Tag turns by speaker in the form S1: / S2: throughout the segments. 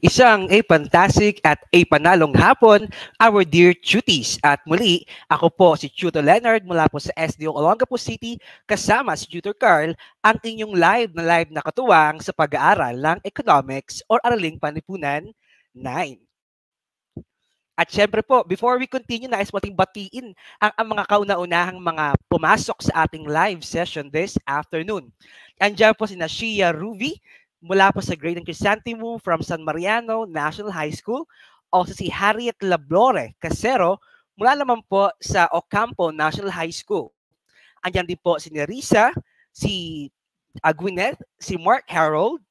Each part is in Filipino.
S1: Isang fantastic at panalong hapon, our dear tuties. At muli, ako po si Tutor Leonard mula po sa SDO Olongapo City, kasama si Tutor Carl, ang inyong live na katuwang sa pag-aaral ng Economics or Araling Panlipunan 9. At syempre po, before we continue, nais po ating batiin ang mga kauna-unahang mga pumasok sa ating live session this afternoon. Andiyan po si Shia Ruby mula po sa Grade and Chrysanthemum from San Mariano National High School. Also si Harriet Lablore Casero mula naman po sa Ocampo National High School. Andiyan din po si Nerissa, si Gwyneth, si Mark Harold,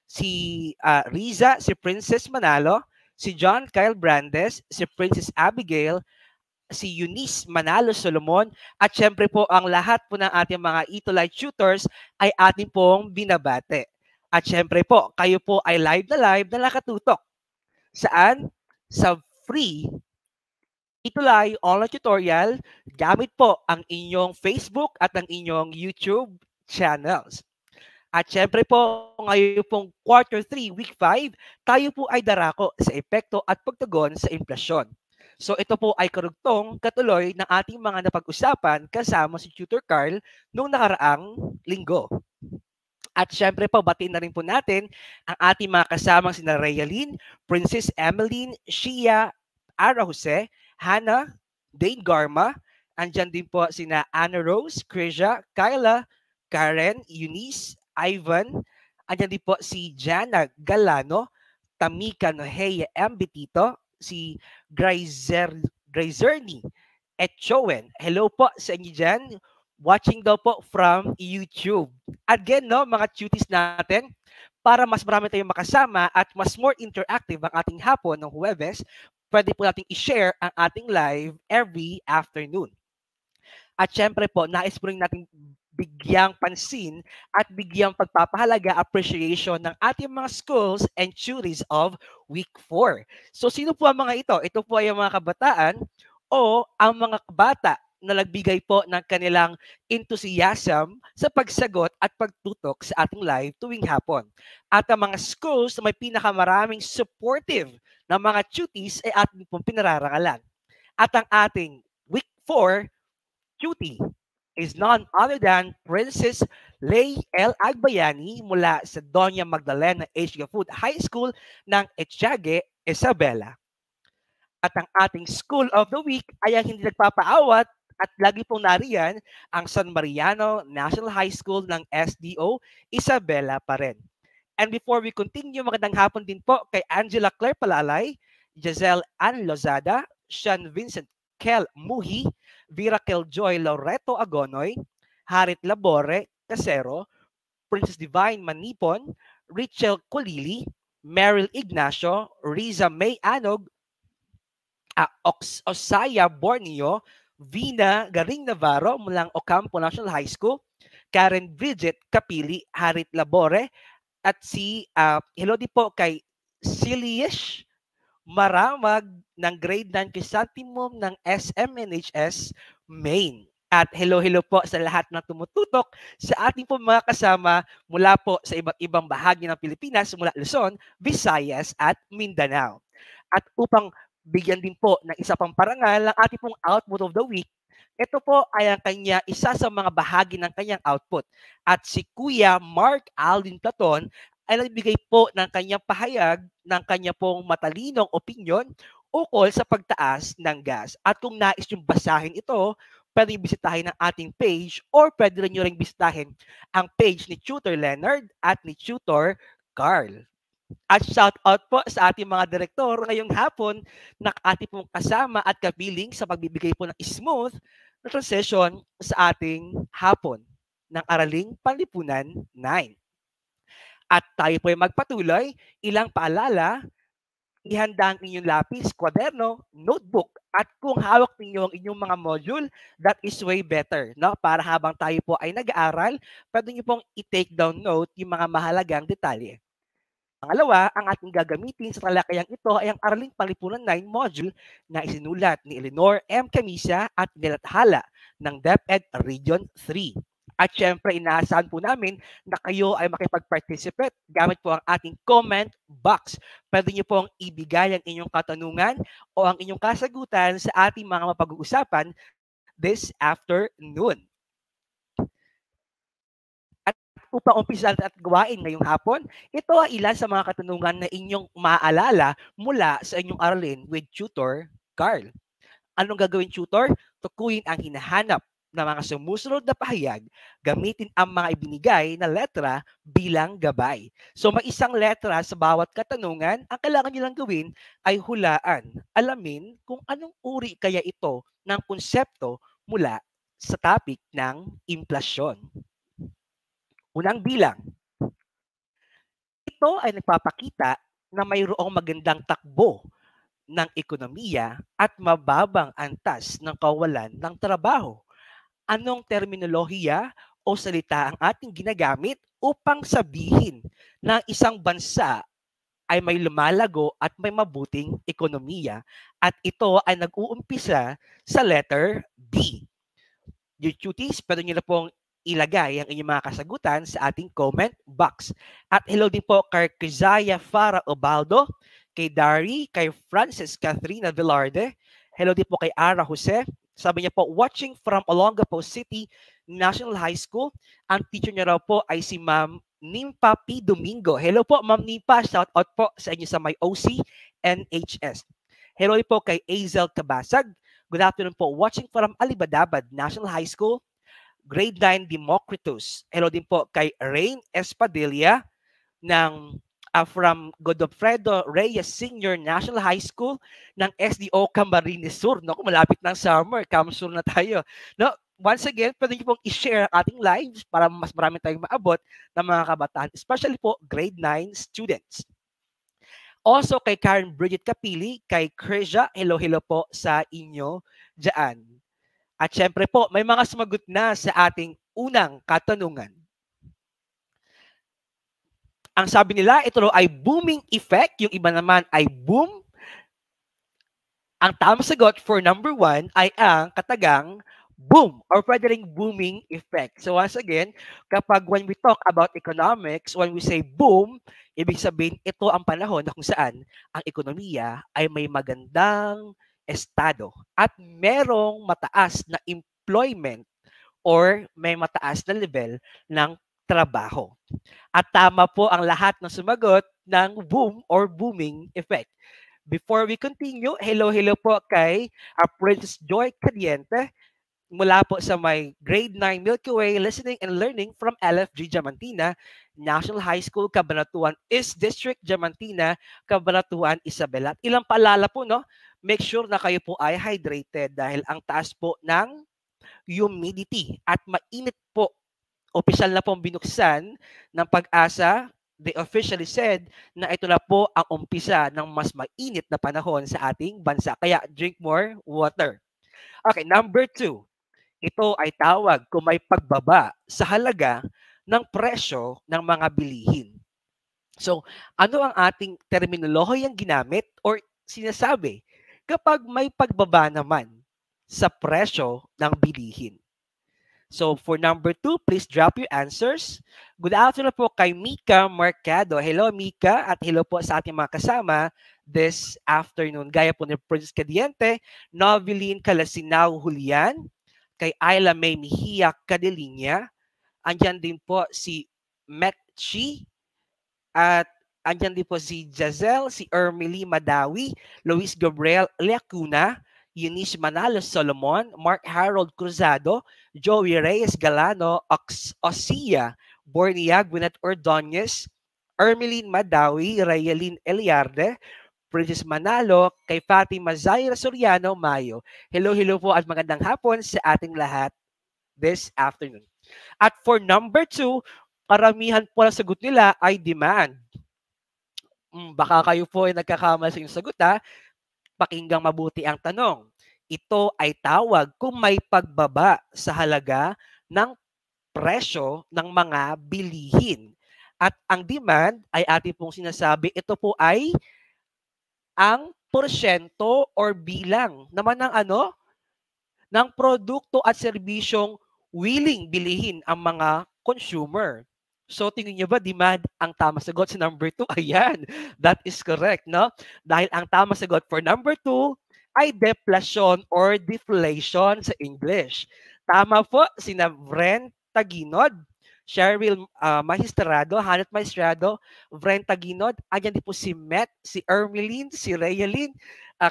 S1: si Riza, si Princess Manalo, si John Kyle Brandes, si Princess Abigail, si Eunice Manalo Solomon, at syempre po ang lahat po ng ating mga Itolite tutors ay ating pong binabate. At syempre po, kayo po ay live na nakatutok. Saan? Sa free Itolite online tutorial gamit po ang inyong Facebook at ang inyong YouTube channels. At syempre po, ngayon pong quarter 3, week 5, tayo po ay darako sa epekto at pagtugon sa inflasyon. So ito po ay karugtong katuloy ng ating mga napag-usapan kasama si Tutor Carl noong nakaraang linggo. At syempre po, batiin na rin po natin ang ating mga kasamang sina Rayalyn, Princess Emeline, Shia, Ara Jose, Hannah, Dane Garma, andyan din po sina Anna Rose, Krisha, Kyla, Karen, Eunice, Ivan, andyan din po si Jana Galano, Tamika Nohea M. Betito, si Grazerni Etchowen. Hello po sa inyo dyan. Watching daw po from YouTube. Again, no, mga tuties natin, para mas marami tayong makasama at mas more interactive ang ating hapon ng Huwebes, pwede po natin i-share ang ating live every afternoon. At syempre po, nais po rin natin bigyang pansin at bigyang pagpapahalaga appreciation ng ating mga schools and tuties of Week 4. So sino po ang mga ito? Ito po ay ang mga kabataan o ang mga bata na nagbigay po ng kanilang enthusiasm sa pagsagot at pagtutok sa ating live tuwing hapon. At ang mga schools na may pinakamaraming supportive na mga tuties ay ating pong pinararangalan. At ang ating Week 4 tutie is none other than Princess Lay L. Agbayani mula sa Doña Magdalena H. Gafood High School ng Etiague, Isabela. At ang ating School of the Week ay ang hindi nagpapaawat at lagi pong nariyan ang San Mariano National High School ng SDO, Isabela pa rin. And before we continue, magandang hapon din po kay Angela Claire Palalay, Giselle Ann Lozada, Sean Vincent Kel Muhi, Vera Joy Loreto Agonoy, Harit Labore Casero, Princess Divine Manipon, Richel Colili, Meryl Ignacio, Riza May Anog, Osaya Borneo, Vina Garing Navarro mulang Ocampo National High School, Karen Bridget Kapili, Harit Labore, at si hello din po kay Siliesh Maramag ng Grade 9 Chrysanthemum ng SMNHS Maine. At hello po sa lahat ng tumututok sa ating po mga kasama mula po sa iba't ibang bahagi ng Pilipinas mula Luzon, Visayas at Mindanao. At upang bigyan din po ng isa pang parangal ng ating pong output of the week, ito po ay ang kanya isa sa mga bahagi ng kanyang output. At si Kuya Mark Alvin Platon ay nagbigay po ng kanyang pahayag ng kanya pong matalinong opinyon ukol sa pagtaas ng gas. At kung nais yung basahin ito, pwede bisitahin ang ating page or pwede rin nyo rin bisitahin ang page ni Tutor Leonard at ni Tutor Carl. At shout out po sa ating mga direktor ngayong hapon na ating pong kasama at kapiling sa pagbibigay po ng smooth na transition sa ating hapon ng Araling Panlipunan 9. At tayo po ay magpatuloy, ilang paalala, ihanda ang inyong lapis, kwaderno, notebook, at kung hawak ninyo ang inyong mga module, that is way better, no? Para habang tayo po ay nag-aaral, pwede nyo pong i-take down note yung mga mahalagang detalye. Pangalawa, ang ating gagamitin sa talakayang ito ay ang Araling Panlipunan 9 module na isinulat ni Eleanor M. Camisa at nilathala ng DepEd Region 3. At syempre, inaasahan po namin na kayo ay makipag-participate gamit po ang ating comment box. Pwede niyo pong ibigay ang inyong katanungan o ang inyong kasagutan sa ating mga mapag-uusapan this afternoon. At upang umpisahan at gawain ngayong hapon, ito ay ilan sa mga katanungan na inyong maaalala mula sa inyong aralin with Tutor Carl. Anong gagawin, tutor? Tukuyin ang hinahanap ng mga sumusunod na pahayag, gamitin ang mga ibinigay na letra bilang gabay. So may isang letra sa bawat katanungan, ang kailangan nilang gawin ay hulaan, alamin kung anong uri kaya ito ng konsepto mula sa topic ng inflasyon. Unang bilang, ito ay nagpapakita na mayroong magandang takbo ng ekonomiya at mababang antas ng kawalan ng trabaho. Anong terminolohiya o salita ang ating ginagamit upang sabihin na isang bansa ay may lumalago at may mabuting ekonomiya at ito ay nag-uumpisa sa letter B? Dear cuties, pwede nyo na pong ilagay ang inyong mga kasagutan sa ating comment box. At hello din po kay Kizaya Farah Obaldo, kay Dari, kay Francis Catherina Velarde. Hello din po kay Ara Jose. Sabi niya po, watching from Olongapo City National High School. Ang teacher niya raw po ay si Ma'am Nimpa P. Domingo. Hello po, Ma'am Nimpa. Shout out po sa inyo sa may OC NHS. Hello din po kay Azel Cabasag. Good afternoon po. Watching from Alibadabad National High School. Grade 9 Democritus. Hello din po kay Rain Espadilla ng from Godofredo Reyes Senior National High School ng SDO Camarines Sur. No, malapit ng summer, Camsur na tayo. No, once again, pwede niyo pong i-share ang ating lives para mas marami tayong maabot ng mga kabataan, especially po grade 9 students. Also kay Karen Bridget Capili, kay Krisha, hello po sa inyo dyan. At syempre po, may mga sumagot na sa ating unang katanungan. Ang sabi nila, ito ay booming effect. Yung iba naman ay boom. Ang tamang sagot for number 1 ay ang katagang boom or pwede ring booming effect. So once again, kapag when we talk about economics, when we say boom, ibig sabihin ito ang panahon na kung saan ang ekonomiya ay may magandang estado at merong mataas na employment or may mataas na level ng trabaho. At tama po ang lahat ng sumagot ng boom or booming effect. Before we continue, hello po kay Princess Joy Cadiente mula po sa may grade 9 Milky Way Listening and Learning from LFG Diamantina National High School, Cabanatuan East District, Diamantina, Cabanatuan, Isabela. At ilang paalala po, no? Make sure na kayo po ay hydrated dahil ang taas po ng humidity at mainit po. Opisyal na pong binuksan ng Pag-asa. They officially said na ito na po ang umpisa ng mas mainit na panahon sa ating bansa. Kaya drink more water. Okay, number 2. Ito ay tawag kung may pagbaba sa halaga ng presyo ng mga bilihin. So, ano ang ating terminolohiyang ginamit or sinasabi kapag may pagbaba naman sa presyo ng bilihin? So for number 2, please drop your answers. Good afternoon po kay Mika Mercado. Hello Mika at hello po sa ating mga kasama this afternoon. Gaya po ni Princess Cadiente, Noveline Calasinao Julian, kay Ayla May Mejia Cadelinia. Andyan din po si Metchi at andyan din po si Jazel, si Ermely Madawi, Luis Gabriel Leacuna, Eunice Manalo Solomon, Mark Harold Cruzado, Joey Reyes Galano, Osia, Bornia Gwyneth Ordonez, Ermeline Madawi, Rayalyn Eliarde, Princess Manalo, kay Fatima Zaira Soriano Mayo. Hello po at magandang hapon sa ating lahat this afternoon. At for number 2, karamihan po na sagot nila ay demand. Baka kayo po ay nagkakamali sa inyong sagot ha. Pakinggang mabuti ang tanong. Ito ay tawag kung may pagbaba sa halaga ng presyo ng mga bilihin. At ang demand ay ating pong sinasabi, ito po ay ang porsyento or bilang naman ng ng produkto at serbisyong willing bilihin ang mga consumer. So tingin niyo ba demand ang tamang sagot sa number 2? Ayan, that is correct, no? Dahil ang tamang sagot for number 2 ay deflation or deflation sa English. Tama po, sina Vren Taginod, Cheryl Magistrado, Hanat Magistrado, Vren Taginod, andyan din po si Met, si Ermeline, si Rayalyn,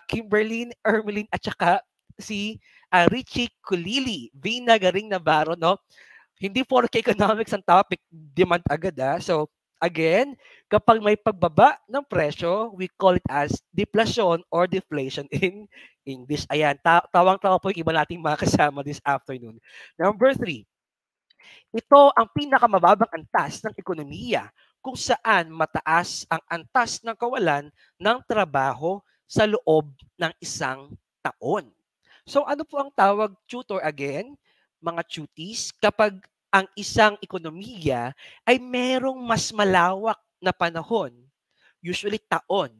S1: Kimberlyn, Ermeline, at saka si Richie Kulili, Vina Garing Navarro, no? Hindi porke economics ang topic, demand agad So, again, kapag may pagbaba ng presyo, we call it as deflation or deflation in English. Ayan, tawang-tawa po yung iba nating mga kasama this afternoon. Number 3, ito ang pinakamababang antas ng ekonomiya kung saan mataas ang antas ng kawalan ng trabaho sa loob ng isang taon. So ano po ang tawag, tutor, again, mga tuties, kapag ang isang ekonomiya ay merong mas malawak na panahon, usually taon,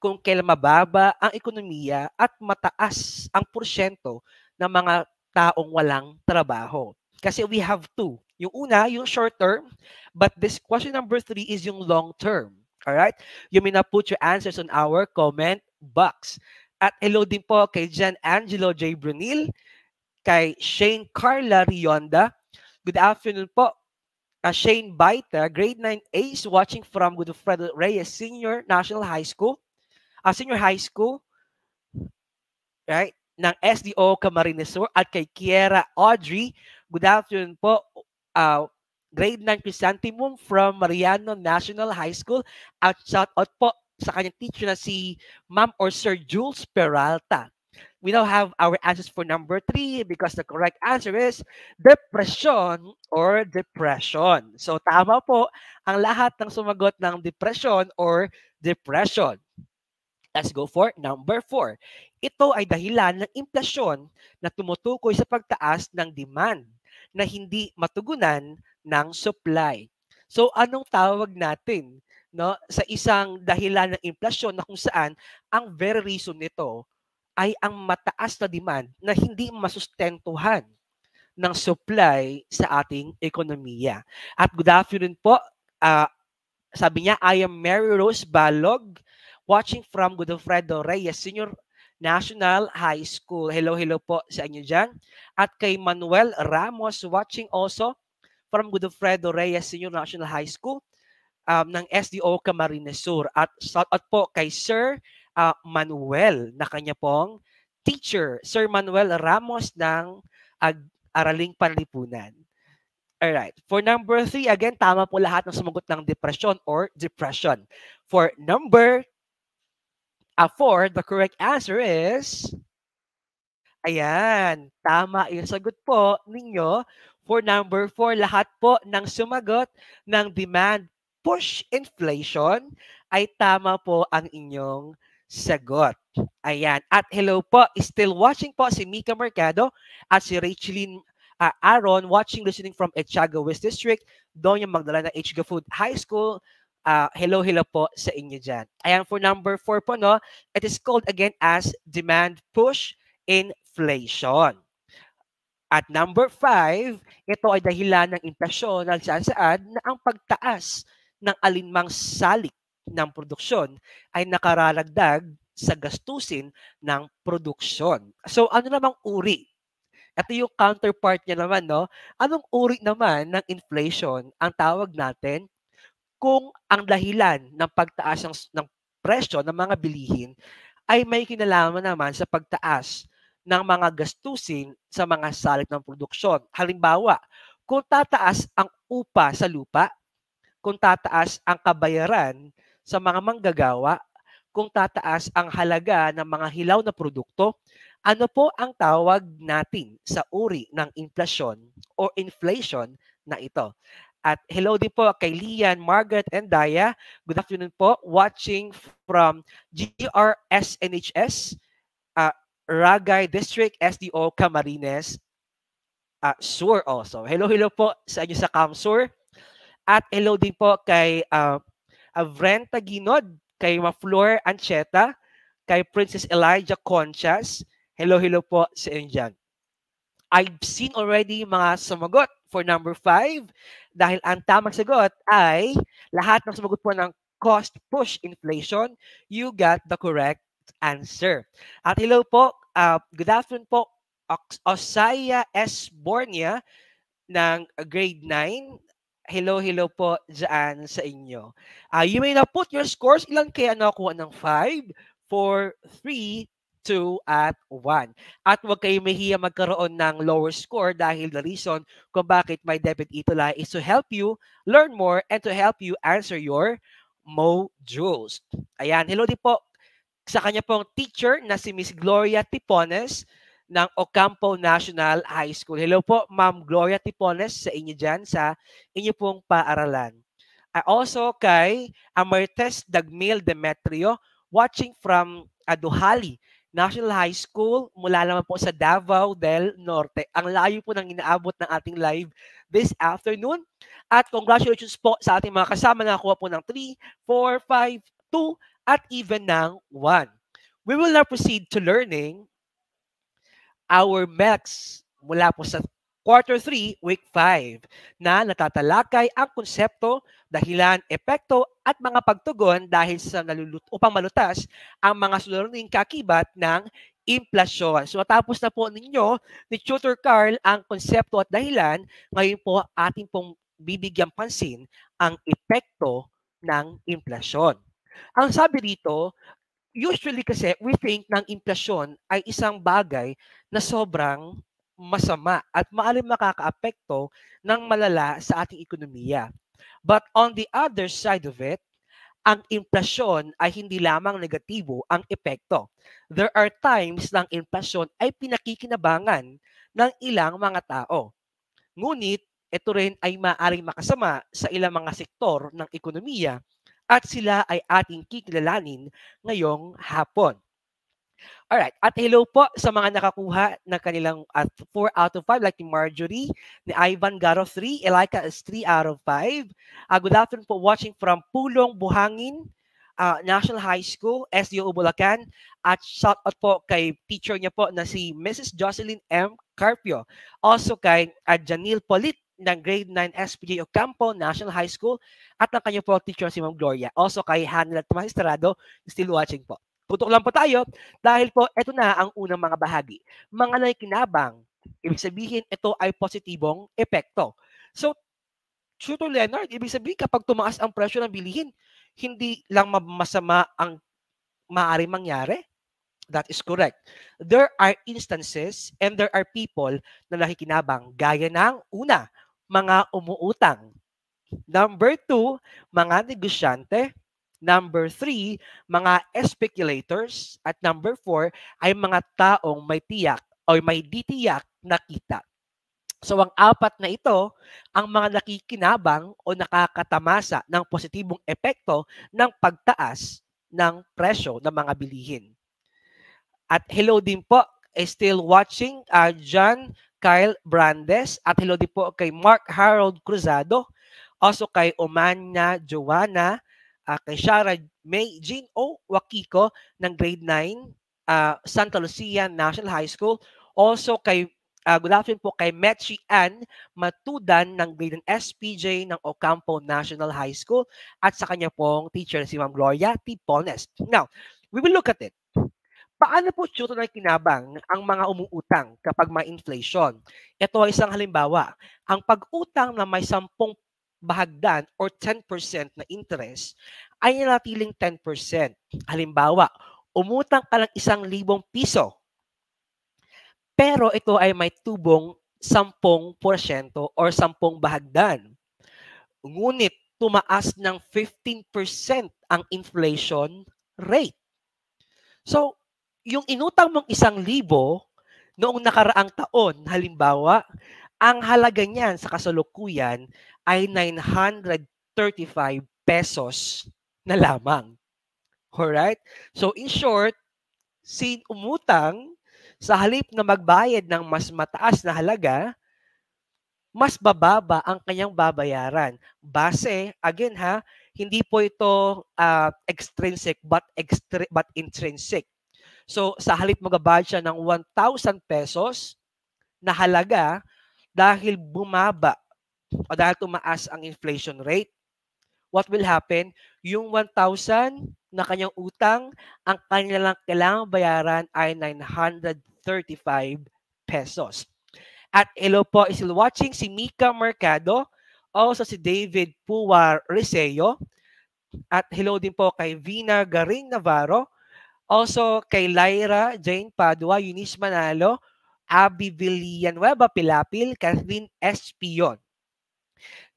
S1: kung kailan mababa ang ekonomiya at mataas ang porsyento ng mga taong walang trabaho. Kasi we have two. Yung una, yung short term, but this question number 3 is yung long term. Alright? You may na put your answers on our comment box. At hello din po kay Jan Angelo J. Brunil, kay Shane Carla Rionda. Good afternoon po. Shane Baita, grade 9 Ace, watching from Godofredo Reyes Senior National High School. Senior High School, right, ng SDO Camarines Sur, at kay Kiera Audrey. Good afternoon po. Grade 9 Chrysanthemum from Mariano National High School. At shout out po sa kanyang teacher na si Ma'am or Sir Jules Peralta. We now have our answers for number 3 because the correct answer is depression or depression. So tama po ang lahat ng sumagot ng depression or depression. Let's go for number 4. Ito ay dahilan ng inflasyon na tumutukoy sa pagtaas ng demand na hindi matugunan ng supply. So anong tawag natin, no, sa isang dahilan ng inflasyon na kung saan ang very reason nito ay ang mataas na demand na hindi masustentuhan ng supply sa ating ekonomiya. At good afternoon po, sabi niya, I am Mary Rose Balog, watching from Godofredo Reyes Senior National High School. Hello, hello po sa inyo dyan. At kay Manuel Ramos, watching also from Godofredo Reyes Senior National High School ng SDO Camarines Sur. At shout out po kay Sir Manuel na kanya pong teacher, Sir Manuel Ramos ng Araling Panlipunan. Alright. For number 3, again, tama po lahat ng sumagot ng depression or depression. For number 4, the correct answer is, ayan, tama yung sagot po ninyo. For number 4, lahat po ng sumagot ng demand push inflation ay tama po ang inyong sagot. Ayan. At hello po, still watching po si Mika Mercado at si Racheline Aaron, watching, listening from Echaga West District, Doña Magdalena H. Gafood High School. Hello, hello po sa inyo dyan. Ayan, for number 4 po, no, it is called again as demand push inflation. At number 5, ito ay dahilan ng inflasyon na nagsasaad na ang pagtaas ng alinmang salik ng produksyon ay nakararagdag sa gastusin ng produksyon. So, ano namang uri? Ito yung counterpart niya naman, no? Anong uri naman ng inflation ang tawag natin kung ang dahilan ng pagtaas ng presyo ng mga bilihin ay may kinalaman naman sa pagtaas ng mga gastusin sa mga salik ng produksyon. Halimbawa, kung tataas ang upa sa lupa, kung tataas ang kabayaran sa mga manggagawa, kung tataas ang halaga ng mga hilaw na produkto, ano po ang tawag natin sa uri ng inflasyon o inflation na ito? At hello din po kay Lian, Margaret, and Daya. Good afternoon po. Watching from GRSNHS, Ragay District, SDO Camarines Sur also. Hello, hello po sa inyo sa Camsur. At hello din po kay Vren Taginod, kay Maflor Ancheta, kay Princess Elijah Conchas. Hello, hello po sa inyo dyan. I've seen already mga sumagot for number 5 dahil ang tamang sagot ay lahat ng sumagot po ng cost push inflation. You got the correct answer. At hello po, good afternoon po, Osaya S. Bornia ng grade 9. Hello, hello po dyan sa inyo. You may now put your scores. Ilan kaya nakuha ng 5, 4, 3, 2, at 1. At huwag kayo mahiya magkaroon ng lower score dahil the reason kung bakit may debit itula is to help you learn more and to help you answer your modules. Ayan, hello din po sa kanya pong teacher na si Miss Gloria Tipones ng Ocampo National High School. Hello po, Ma'am Gloria Tipones, sa inyo dyan, sa inyo pong paaralan. Also kay Amartes Dagmil Demetrio, watching from Aduhali National High School, mula naman po sa Davao del Norte. Ang layo po ng inaabot ng ating live this afternoon. At congratulations po sa ating mga kasama na nakuha po ng 3, 4, 5, 2, at even ng 1. We will now proceed to learning our MEX mula po sa Quarter 3, Week 5 na natatalakay ang konsepto, dahilan, epekto at mga pagtugon dahil sa upang malutas ang mga suliraning kakibat ng inflasyon. So natapos na po ninyo ni Tutor Carl ang konsepto at dahilan, ngayon po ating pong bibigyang pansin ang epekto ng inflasyon. Ang sabi dito, usually kasi we think ng inflasyon ay isang bagay na sobrang masama at maaaring makakaapekto ng malala sa ating ekonomiya. But on the other side of it, ang inflasyon ay hindi lamang negatibo ang epekto. There are times ng inflasyon ay pinakikinabangan ng ilang mga tao. Ngunit ito rin ay maaaring makasama sa ilang mga sektor ng ekonomiya at sila ay ating kikilalanin ngayong hapon. Alright, at hello po sa mga nakakuha ng kanilang 4 out of 5 like ni Marjorie, ni Ivan Garo 3, Elika is 3 out of 5. Good afternoon po watching from Pulong, Buhangin, National High School, SDO Bulacan. At shout out po kay teacher niya po na si Mrs. Jocelyn M. Carpio. Also kay Janil Polit ng grade 9 SPJ Ocampo National High School at ng kanya po teacher si Ma'am Gloria. Also kay Hanel Magistrado, still watching po. Tutok lang po tayo dahil po ito na ang unang mga bahagi. Mga nakikinabang, ibig sabihin ito ay positibong epekto. So, Tutor Leonard, ibig sabihin kapag tumaas ang presyo ng bilihin, hindi lang masama ang maaaring mangyari? That is correct. There are instances and there are people na nakikinabang gaya ng una, mga umuutang. Number 2, mga negosyante. Number 3, mga speculators. At number 4 ay mga taong may tiyak o may ditiyak na kita. So ang apat na ito, ang mga nakikinabang o nakakatamasa ng positibong epekto ng pagtaas ng presyo ng mga bilihin. At hello din po, still watching, John Kyle Brandes. At hello din po kay Mark Harold Cruzado. Also kay Omania Joanna, kay Shara May Jean O. Wakiko ng grade 9, Santa Lucia National High School. Also kay good afternoon po kay Metchi Ann Matudan ng grade 9 SPJ ng Ocampo National High School at sa kanya pong teacher si Ma'am Gloria Tipones. Now, we will look at it. Paano po tutor na kinabang ang mga umuutang kapag may inflation? Ito ay isang halimbawa. Ang pag-utang na may 10 bahagdan or 10% na interest ay nanatiling 10%. Halimbawa, umutang ka ng 1,000 piso. Pero ito ay may tubong 10% or 10 bahagdan. Ngunit tumaas ng 15% ang inflation rate. So, yung inutang mong 1,000 noong nakaraang taon, halimbawa, ang halaga niyan sa kasalukuyan ay 935 pesos na lamang. Alright? So in short, sin umutang, sa halip na magbayad ng mas mataas na halaga, mas bababa ang kanyang babayaran. Base, again ha, hindi po ito extrinsic but intrinsic. So sa halip magbabayad siya ng 1,000 pesos, na halaga dahil bumaba o dahil tumaas ang inflation rate. What will happen? Yung 1,000 na kanyang utang, ang kanilang kailangang bayaran ay 935 pesos. At hello po, is still watching si Mika Mercado, also si David Puwar Riseo, at hello din po kay Vina Garing Navarro, also kay Lyra Jane Padua, Eunice Manalo, Abby Villanueva Pilapil, Kathleen Espion.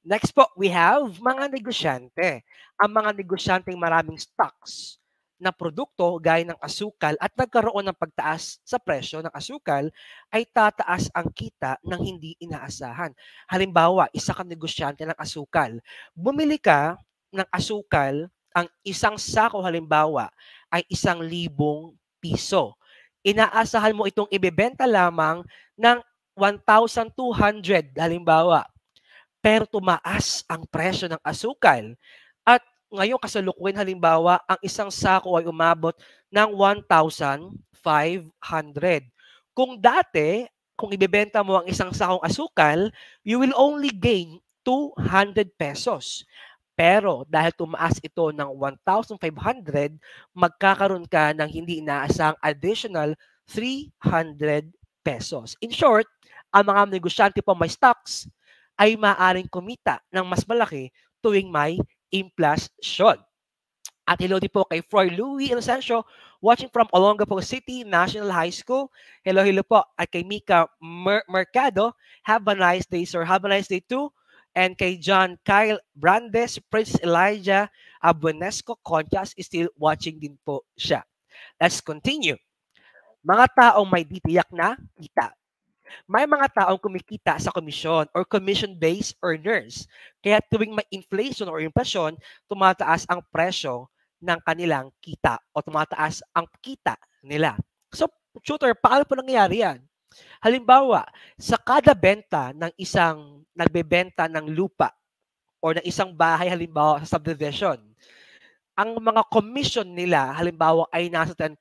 S1: Next po, we have mga negosyante. Ang mga negosyanteng maraming stocks na produkto gaya ng asukal at nagkaroon ng pagtaas sa presyo ng asukal ay tataas ang kita ng hindi inaasahan. Halimbawa, isa kang negosyante ng asukal. Bumili ka ng asukal, ang isang sako halimbawa ay 1,000 piso. Inaasahan mo itong ibebenta lamang ng 1,200 halimbawa, pero tumaas ang presyo ng asukal at ngayon kasalukuyan halimbawa ang isang sako ay umabot ng 1,500. Kung dati, kung ibebenta mo ang isang sakong asukal, you will only gain 200 pesos. Pero dahil tumaas ito ng 1,500, magkakaroon ka ng hindi inaasang additional 300 pesos. In short, ang mga negosyante po may stocks ay maaaring kumita ng mas malaki tuwing may inflasyon. At hello din po kay Froy Louie Inocencio, watching from Olongapo City National High School. Hello, hello po. At kay Mika Mercado, have a nice day, sir. Have a nice day too. And kay John Kyle Brandes, Prince Elijah Abunesco Conchas is still watching din po siya. Let's continue. Mga taong may ditiyak na kita. May mga taong kumikita sa komisyon or commission-based earners. Kaya tuwing may inflation or inflation, tumataas ang presyo ng kanilang kita o tumataas ang kita nila. So, shooter, paano po nangyayari yan? Halimbawa, sa kada benta ng isang nagbebenta ng lupa o ng isang bahay halimbawa sa subdivision, ang mga commission nila halimbawa ay nasa 10%.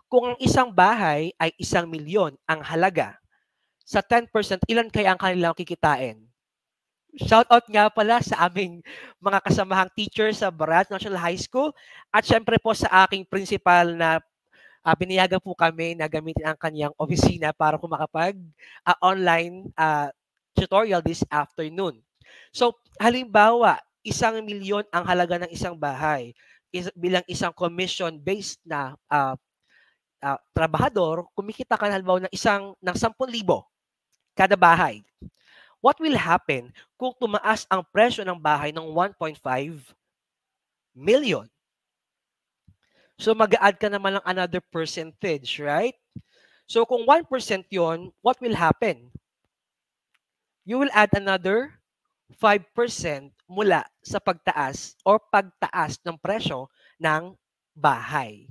S1: Kung ang isang bahay ay 1,000,000 ang halaga, sa 10%, ilan kaya ang kanilang kikitain? Shoutout nga pala sa aming mga kasamahang teachers sa Barat National High School at syempre po sa aking principal na biniyagan po kami na gamitin ang kanyang opisina para po online tutorial this afternoon. So, halimbawa, 1,000,000 ang halaga ng isang bahay bilang isang commission-based na trabahador, kumikita ka halimbawa ng 10,000 kada bahay. What will happen kung tumaas ang presyo ng bahay ng 1.5 million? So mag-a-add ka naman ng another percentage, right? So kung 1% yon, what will happen? You will add another 5% mula sa pagtaas o pagtaas ng presyo ng bahay.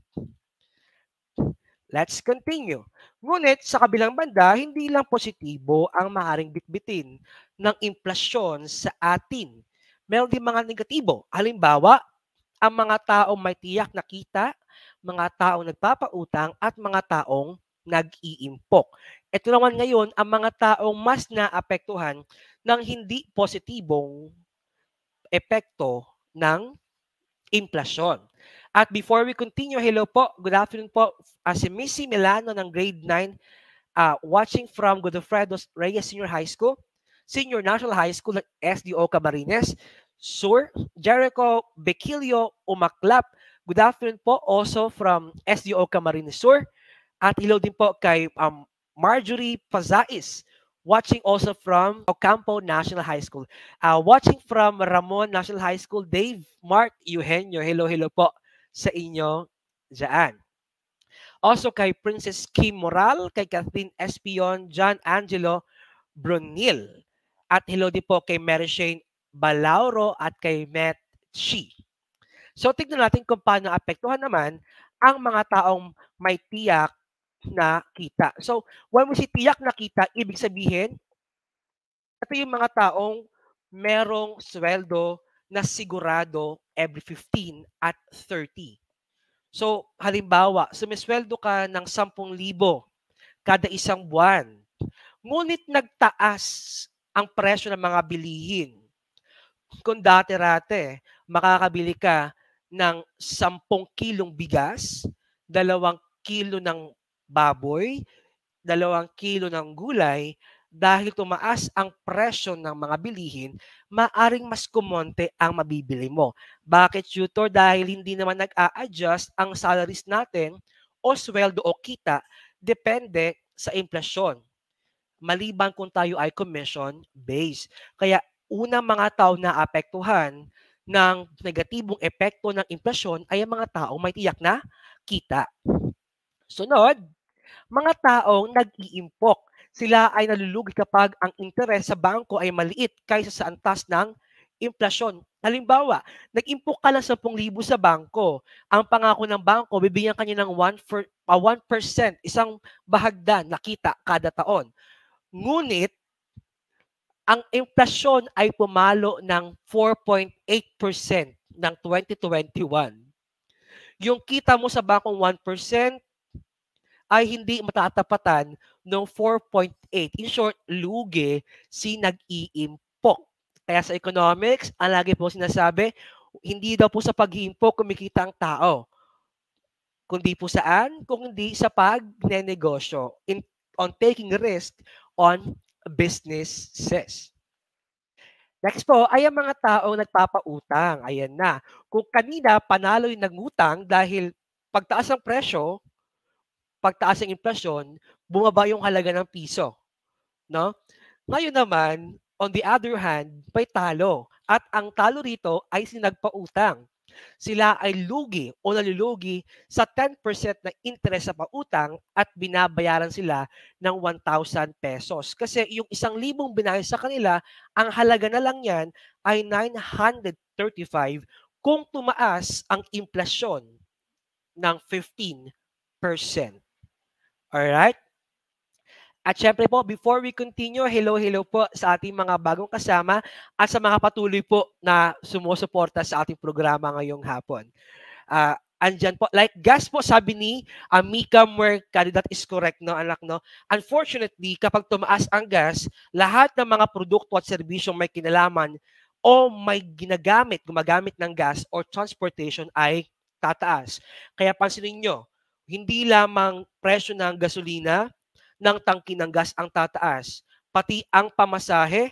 S1: Let's continue. Ngunit sa kabilang banda, hindi lang positibo ang maaaring bitbitin ng inflasyon sa atin. Meron din mga negatibo. Halimbawa, ang mga taong may tiyak na kita, mga taong nagpapautang, at mga taong nag-iimpok. Ito naman ngayon ang mga taong mas naapektuhan ng hindi positibong epekto ng inflasyon. At before we continue, hello po, good afternoon po, si Missy Milano ng grade 9, watching from Godofredo Reyes Senior High School, Senior National High School ng SDO Camarines, Sur, Jericho Bequilio Umaklap, good afternoon po also from SDO Camarines Sur, at hello din po kay Marjorie Pazais, watching also from Ocampo National High School. Watching from Ramon National High School, Dave Mark Eugenio. Hello, hello po sa inyo dyan. Also kay Princess Kim Moral, kay Kathleen Espion, John Angelo Brunil. At hello din po kay Mary Shane Balauro at kay Matt Chi. So tignan natin kung paano apektuhan naman ang mga taong may tiyak na kita. So, when we say tiyak na kita, ibig sabihin, ito yung mga taong merong sweldo na sigurado every 15 at 30. So, halimbawa, sumisweldo ka ng 10,000 kada isang buwan. Ngunit nagtaas ang presyo ng mga bilihin. Kung dati-rate, makakabili ka ng 10 kilong bigas, 2 kilo ng baboy, 2 kilo ng gulay, dahil tumaas ang presyo ng mga bilihin, maaring mas kumonte ang mabibili mo. Bakit, tutor? Dahil hindi naman nag-a-adjust ang salaries natin o sweldo o kita, depende sa inflasyon. Maliban kung tayo ay commission-based. Kaya unang mga tao na apektuhan ng negatibong epekto ng inflasyon ay ang mga taong may tiyak na kita. Sunod, mga taong nag-iimpok. Sila ay nalulugi kapag ang interes sa bangko ay maliit kaysa sa antas ng inflasyon. Halimbawa, nag-impok ka lang 10,000 sa bangko. Ang pangako ng bangko, bibigyan kanya ng 1%, isang bahagdan na kita kada taon. Ngunit, ang inflasyon ay pumalo ng 4.8% ng 2021. Yung kita mo sa bangkong 1%, ay hindi matatapatan ng 4.8. In short, lugi si nag-iimpok. Kaya sa economics, ang lagi po sinasabi, hindi daw po sa pag-iimpok kumikita ang tao. Kundi po saan? Kung hindi sa pagnenegosyo. On taking risk on businesses. Next po ay ang mga taong nagpapautang. Ayan na. Kung kanina panalo yung nangutang dahil pagtaas ng presyo, pagtaas ng inflasyon, bumaba yung halaga ng piso, no? Ngayon naman, on the other hand, may talo. At ang talo rito ay sinagpautang. Sila ay lugi o nalulugi sa 10% na interest sa pautang at binabayaran sila ng 1,000 pesos. Kasi yung 1,000 binayad sa kanila, ang halaga na lang yan ay 935 kung tumaas ang inflasyon ng 15%. Alright? At syempre po, before we continue, hello po sa ating mga bagong kasama at sa mga patuloy po na sumusuporta sa ating programa ngayong hapon. Andyan po, like gas po, sabi ni Mika Mercado, that is correct, no, anak, no? Unfortunately, kapag tumaas ang gas, lahat ng mga produkto at serbisyong may kinalaman o may gumagamit ng gas or transportation ay tataas. Kaya pansinin nyo, hindi lamang presyo ng gasolina, ng tangki ng gas ang tataas, pati ang pamasahe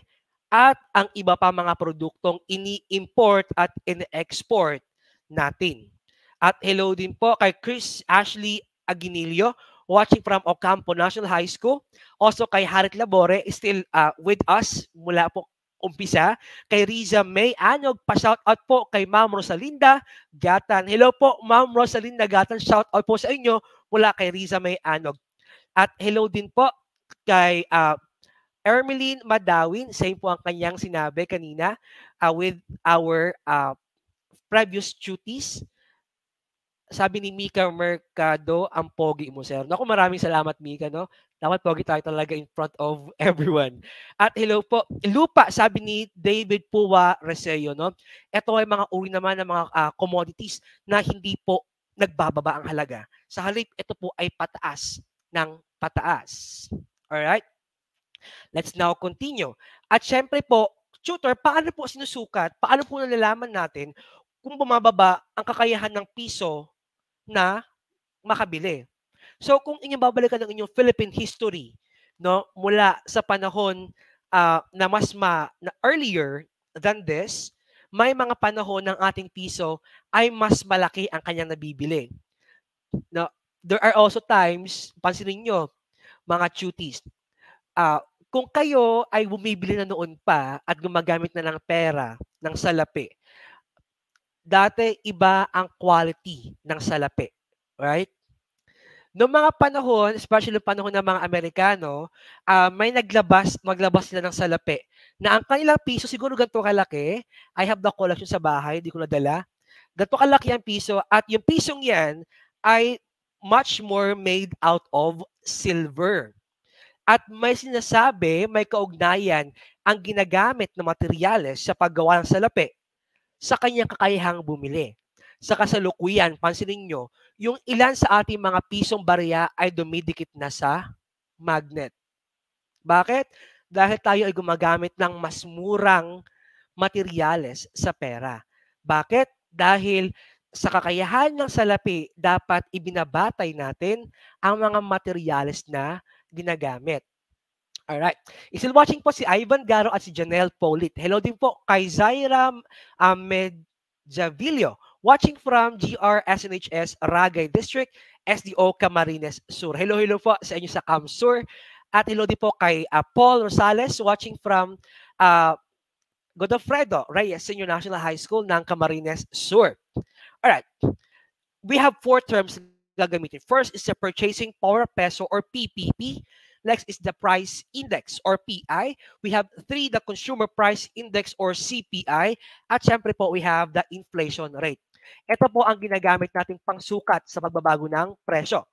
S1: at ang iba pa mga produktong ini-import at in-export natin. At hello din po kay Chris Ashley Aguinilio, watching from Ocampo National High School. Also kay Harit Labore, still with us mula po umpisa. Kay Riza May Anog, pa-shoutout po kay Ma'am Rosalinda Gatan. Hello po Ma'am Rosalinda Gatan, shoutout po sa inyo mula kay Riza May Anog. At hello din po kay Ermeline Madawin, same po ang kanyang sinabi kanina with our previous duties. Sabi ni Mika Mercado, ang pogi mo, sir. Naku, maraming salamat, Mika, no? Dapat pogi tayo talaga in front of everyone. At hello po, lupa, sabi ni David Puwa Reseo, no? Ito ay mga uri naman ng mga commodities na hindi po nagbababa ang halaga. Sa halip, ito po ay pataas ng pataas. Alright? Let's now continue. At syempre po, tutor, paano po sinusukat, paano po nalalaman natin kung bumababa ang kakayahan ng piso na makabili? So kung inyong babalikan ng inyong Philippine history, no, mula sa panahon na na earlier than this, may mga panahon ng ating piso ay mas malaki ang kanyang nabibili. No, there are also times, pansinin nyo, mga cuties, kung kayo ay bumibili na noon pa at gumagamit na ng pera, ng salapi, dati iba ang quality ng salapi. Right? Noong mga panahon, especially panahon ng mga Amerikano, may maglabas sila ng salapi na ang kanilang piso siguro ganito kalaki. I have the collection sa bahay, di ko nadala. Ganito kalaki ang piso at yung pisong yan ay much more made out of silver. At may sinasabi, may kaugnayan ang ginagamit na materyales sa paggawa ng salapi sa kanyang kakayahang bumili. Sa kasalukuyan, pansinin nyo, yung ilan sa ating mga pisong barya ay dumidikit na sa magnet. Bakit? Dahil tayo ay gumagamit ng mas murang materyales sa pera. Bakit? Dahil sa kakayahan ng salapi, dapat ibinabatay natin ang mga materyales na ginagamit. Alright. Still watching po si Ivan Garo at si Janelle Polit. Hello din po kay Zaira Medjavillo. Watching from GRSNHS Ragay District, SDO Camarines Sur. Hello, hello po sa inyo sa Camsur. At hello din po kay Paul Rosales watching from uh, Godofredo Reyes Senior National High School ng Camarines Sur. Alright. We have four terms gagamitin. First is the purchasing power peso or PPP. Next is the price index or PI. We have three, the consumer price index or CPI. At syempre po, we have the inflation rate. Ito po ang ginagamit nating pangsukat sa pagbabago ng presyo.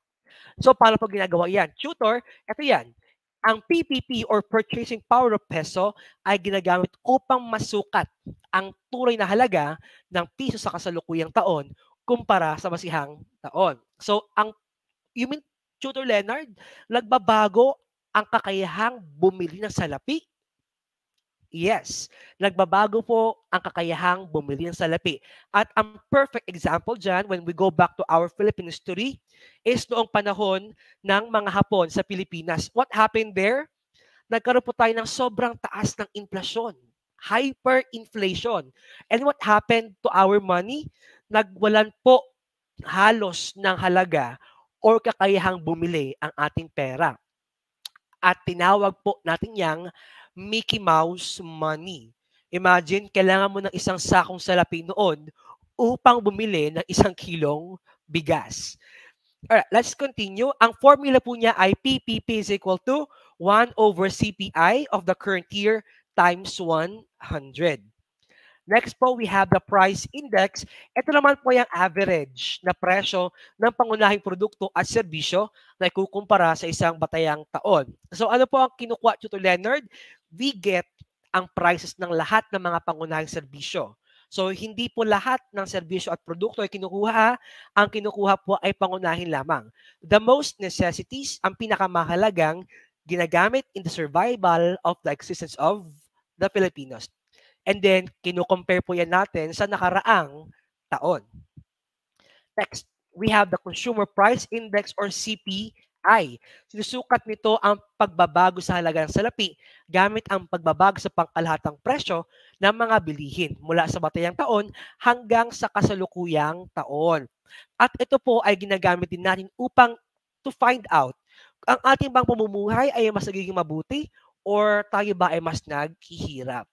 S1: So, paano po ginagawa yan? Tutor, ito yan. Ang PPP or purchasing power of peso ay ginagamit upang masukat ang tunay na halaga ng piso sa kasalukuyang taon kumpara sa masihang taon. So, you mean, Tutor Leonard, nagbabago ang kakayahang bumili ng salapi? Yes, nagbabago po ang kakayahang bumili ng salapi. At ang perfect example dyan, when we go back to our Philippine history, is noong panahon ng mga Hapon sa Pilipinas. What happened there? Nagkaroon po tayo ng sobrang taas ng inflasyon. Hyperinflation. And what happened to our money? Nagwalan po halos ng halaga or kakayahang bumili ang ating pera. At tinawag po natin yang Mickey Mouse money. Imagine, kailangan mo ng isang sakong salapi noon upang bumili ng 1 kilong bigas. Alright, let's continue. Ang formula po niya ay PPP is equal to 1 over CPI of the current year times 100. Next po, we have the price index. Ito naman po yung average na presyo ng pangunahing produkto at serbisyo na ikukumpara sa isang batayang taon. So ano po ang kinukuha, Tutor Leonard? We get ang prices ng lahat ng mga pangunahing serbisyo. So hindi po lahat ng serbisyo at produkto ay kinukuha. Ang kinukuha po ay pangunahin lamang. The most necessities, ang pinakamahalagang ginagamit in the survival of the existence of the Filipinos. And then, kino-compare po yan natin sa nakaraang taon. Next, we have the Consumer Price Index or CPI. Sinusukat nito ang pagbabago sa halaga ng salapi gamit ang pagbabago sa pangkalahatang presyo ng mga bilihin mula sa batayang taon hanggang sa kasalukuyang taon. At ito po ay ginagamit din natin upang to find out ang ating bang pamumuhay ay mas nagiging mabuti or tayo ba ay mas naghihirap.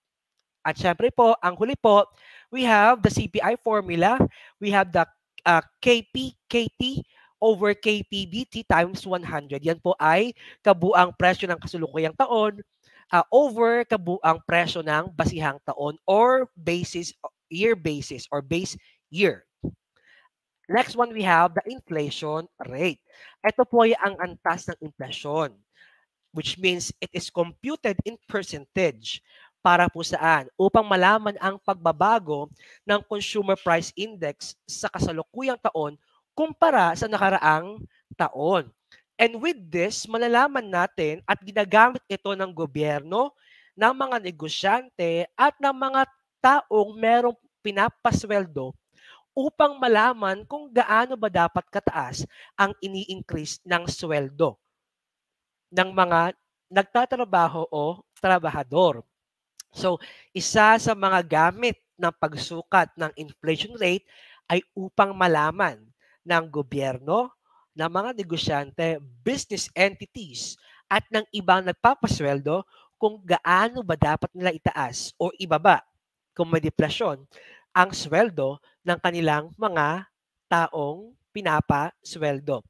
S1: At syempre po, ang huli po, we have the CPI formula. We have the KP-KT over KPBT times 100. Yan po ay kabuang presyo ng kasulukuyang taon over kabuang presyo ng basihang taon or year basis or base year. Next one, we have the inflation rate. Ito po ay ang antas ng inflasyon, which means it is computed in percentage. Para po saan? Upang malaman ang pagbabago ng Consumer Price Index sa kasalukuyang taon kumpara sa nakaraang taon. And with this, malalaman natin at ginagamit ito ng gobyerno, ng mga negosyante at ng mga taong merong pinapasweldo upang malaman kung gaano ba dapat kataas ang ini-increase ng sweldo ng mga nagtatrabaho o trabahador. So, isa sa mga gamit ng pagsukat ng inflation rate ay upang malaman ng gobyerno, ng mga negosyante, business entities, at ng ibang nagpapasweldo kung gaano ba dapat nila itaas o ibaba kung may deflasyon ang sweldo ng kanilang mga taong pinapasweldo.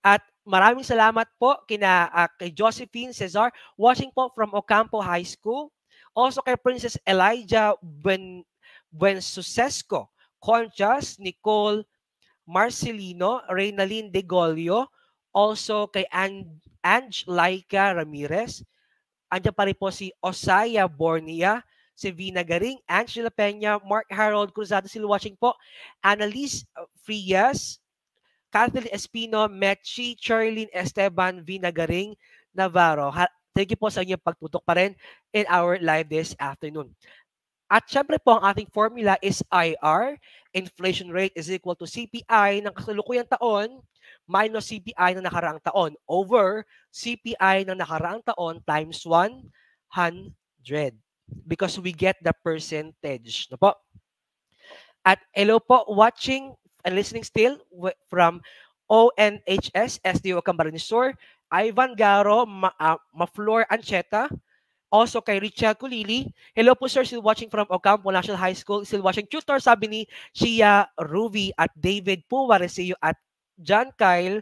S1: At maraming salamat po kay Josephine Cesar watching po from Ocampo High School. Also kay Princess Elijah Buensusesco, Conchas, Nicole Marcelino, Reynalyn Degolio, also kay Laika Ramirez. Andiyan pa rin po si Osaya Bornia, si Vina Garing, Angela Peña, Mark Harold Cruzado still watching po, Annalise Frias, Kathleen Espino, Mechi, Charlene Esteban, Vina Garing, Navarro. Thank you po sa inyong pagtutok pa rin in our live this afternoon. At syempre po, ang ating formula is IR. Inflation rate is equal to CPI ng kasalukuyang taon minus CPI ng nakaraang taon over CPI ng nakaraang taon times 100. Because we get the percentage. No po? At hello po, watching and listening still from ONHS, SDO Camarines Sur, Ivan Garo, Maflor Ancheta, also kay Richard Kulili. Hello po sir, still watching from Ocampo National High School. Still watching tutor, sabi ni Shia Ruby at David Puwaresio at John Kyle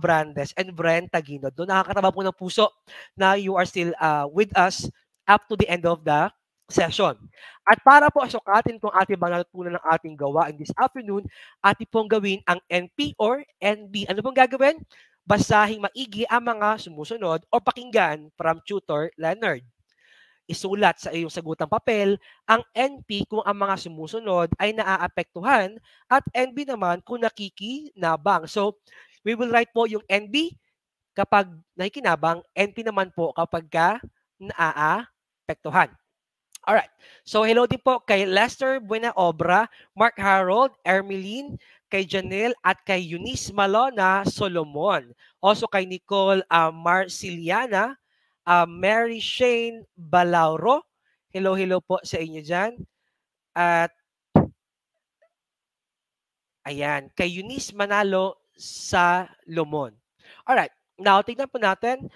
S1: Brandes and Brent Taguino. Doon nakakataba po ng puso na you are still with us up to the end of the session. At para po sukatin itong ating mga natutunan ng ating gawain this afternoon, ating pong gawin ang NP or NB. Ano pong gagawin? Basahing maigi ang mga sumusunod o pakinggan from Tutor Leonard. Isulat sa iyong sagutang papel ang NP kung ang mga sumusunod ay naaapektuhan at NB naman kung nakikinabang. So, we will write po yung NB kapag nakikinabang, NP naman po kapag naaapektuhan. Alright. So, hello din po kay Lester Buenaobra, Mark Harold, Ermeline, kay Janelle at kay Eunice Malona Solomon. Also kay Nicole Marciliana, Mary Shane Balauro. Hello po sa inyo dyan. At ayan, kay Eunice Manalo Salomon. Alright. Now, tignan po natin.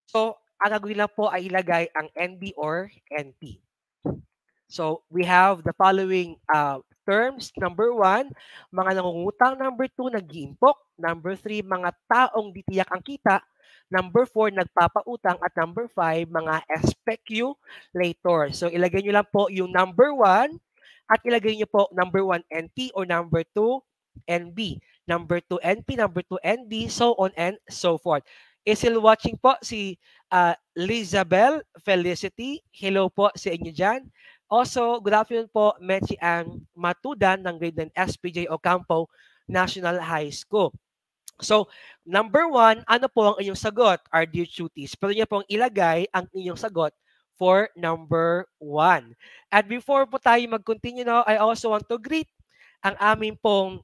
S1: So, ang gagawin lang po ay ilagay ang NB or NP. So, we have the following terms. Number 1, mga nangungutang. Number 2, nag-iimpok. Number 3, mga taong di tiyak ang kita. Number 4, nagpapautang. At number 5, mga speculator. So, ilagay nyo lang po yung number 1 at ilagay nyo po number 1 NP or number 2 NB. Number 2 NP, number 2 NB, so on and so forth. Is still watching po si Lizabel Felicity. Hello po sa inyo dyan. Also, good afternoon po, Mechi Ang Matudan ng grade 9 SPJ Ocampo National High School. So, number 1, ano po ang inyong sagot? Our dear cuties. Pwede niyo pong ilagay ang inyong sagot for number 1. At before po tayo mag-continue now, I also want to greet ang aming pong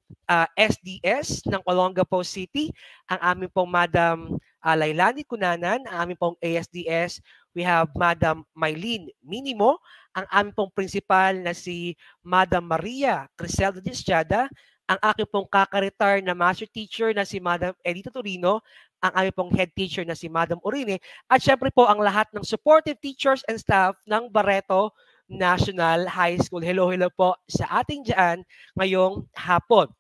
S1: SDS ng Olongapo City, ang aming pong Madam Lailani Cunanan, ang aming pong ASDS, we have Madam Mylene Minimo, ang aming pong principal na si Madam Maria Criselda Distiada, ang aking pong kaka-retire na master teacher na si Madam Edita Torino, ang aming pong head teacher na si Madam Orine, at syempre po ang lahat ng supportive teachers and staff ng Barreto National High School. Hello po sa ating dyan ngayong hapon.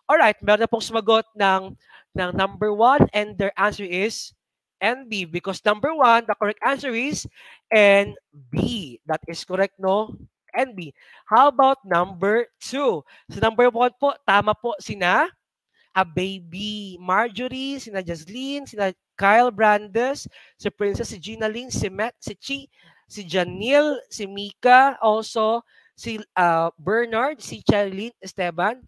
S1: Alright, meron na pong sumagot ng number 1 and their answer is NB because number 1, the correct answer is NB. That is correct, no? NB. How about number 2? So number 1 po, tama po sina Baby Marjorie, sina Jaslyn, sina Kyle Brandes, si Princess, si Gina Lynn, si Matt, si Chi, si Janil, si Mika, also si Bernard, si Charlene Esteban,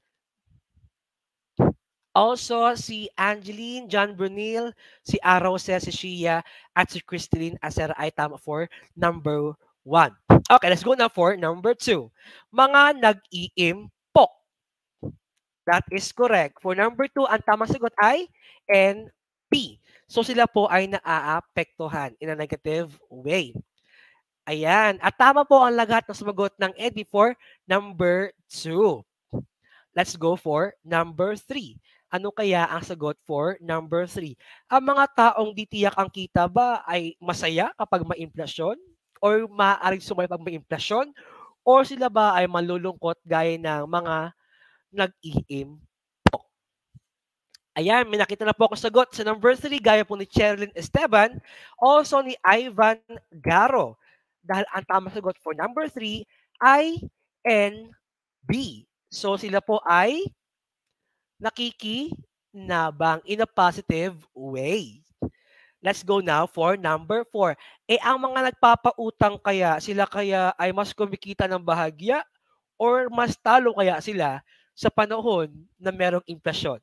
S1: also si Angeline, John Brunil, si Arose, si Shia, at si Christine Acer ay tama for number 1. Okay, let's go now for number 2. Mga nag-iimpok. That is correct. For number 2, ang tamang sagot ay NP. So sila po ay naaapektuhan in a negative way. Ayan. At tama po ang lahat ng sumagot ng NP for number 2. Let's go for number 3. Ano kaya ang sagot for number 3? Ang mga taong di tiyak ang kita ba ay masaya kapag may inflasyon? Or maaaring sumaya pag may inflasyon? Or sila ba ay malulungkot gaya ng mga nag-iimpok? Ayan, may nakita na po ako sagot sa number 3 gaya po ni Cherilyn Esteban, also ni Ivan Garo. Dahil ang tamang sagot for number 3 ay NB. So sila po ay nakikinabang in a positive way. Let's go now for number 4. Ang mga nagpapautang kaya, sila kaya ay mas kumikita ng bahagya or mas talo kaya sila sa panahon na merong inflasyon?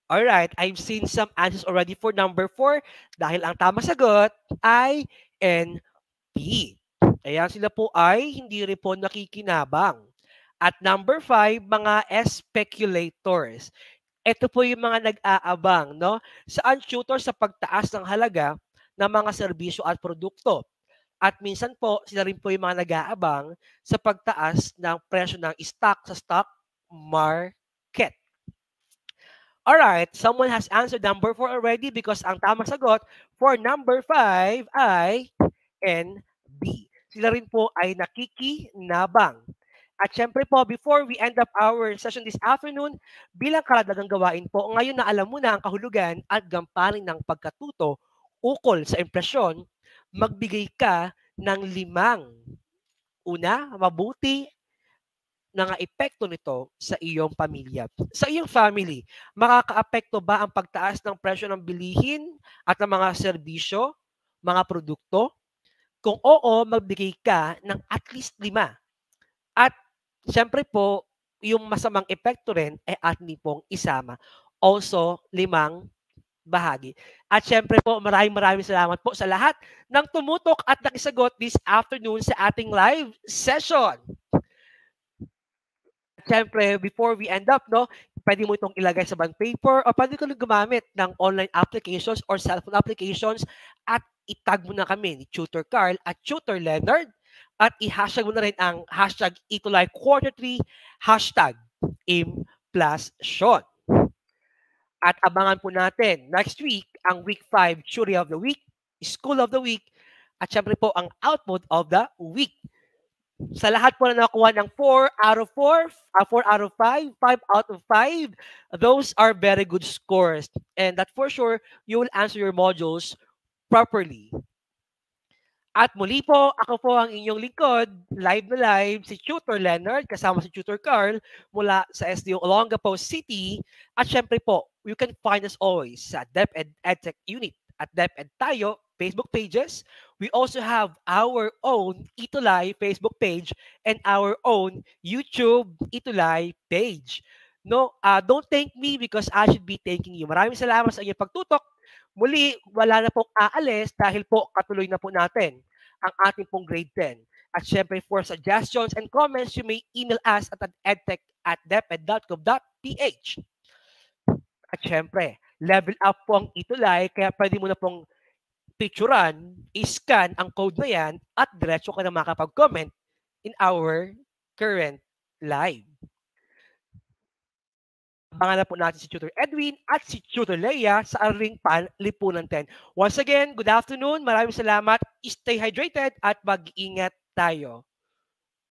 S1: Alright, I've seen some answers already for number 4 dahil ang tamang sagot ay NP. Ayan, sila po ay hindi rin po nakikinabang. At number 5, mga speculators. Ito po yung mga nag-aabang, no? Saan tutor sa pagtaas ng halaga ng mga serbisyo at produkto. At minsan po, sila rin po yung mga nag-aabang sa pagtaas ng presyo ng stock sa stock market. Alright, someone has answered number 4 already because ang tamang sagot for number 5 ay NB. Sila rin po ay nakikinabang. At syempre po, before we end up our session this afternoon, bilang karagdagang gawain po, ngayon na alam mo na ang kahulugan at gampanin ng pagkatuto ukol sa impresyon, magbigay ka ng 5. Una, mabuti ng epekto nito sa iyong pamilya. Sa iyong family, makakaapekto ba ang pagtaas ng presyo ng bilihin at ng mga serbisyo, mga produkto? Kung oo, magbigay ka ng at least 5. At siyempre po, yung masamang epekto rin ay atin pong isama. Also, 5 bahagi. At siyempre po, maraming salamat po sa lahat ng tumutok at nakisagot this afternoon sa ating live session. Siyempre, before we end up, no, pwede mo itong ilagay sa bond paper o pwede ko gumamit ng online applications or cellphone applications at itag mo na kami ni Tutor Carl at Tutor Leonard at i-hashtag mo na rin ang hashtag #Ito3, hashtag #Implasyon. At abangan po natin next week ang Week 5 Theory of the Week, School of the Week, at syempre po ang Output of the Week. Sa lahat po na nakuha ng 4 out of 4, 4 out of 5, 5 out of 5, those are very good scores. And that for sure, you will answer your modules properly. At muli po, ako po ang inyong lingkod, live na live, si Tutor Leonard, kasama si Tutor Carl, mula sa SDO Olongapo City. At syempre po, you can find us always sa DepEd EdTech Unit at DepEd Tayo Facebook pages. We also have our own Itulay Facebook page and our own YouTube Itulay page. No, don't thank me because I should be thanking you. Maraming salamat sa inyong pagtutok. Muli, wala na pong aalis dahil po katuloy na po natin ang ating pong grade 10. At syempre, for suggestions and comments, you may email us at edtech@deped.gov.ph. At syempre, level up po ang Itulay, kaya pwede mo na pong picturean, i-scan ang code na yan, at diretso ka na makapag-comment in our current live. Abangan na po natin si Tutor Edwin at si Tutor Leia sa Aring Lipunan 10. Once again, good afternoon. Maraming salamat. Stay hydrated at mag-ingat tayo.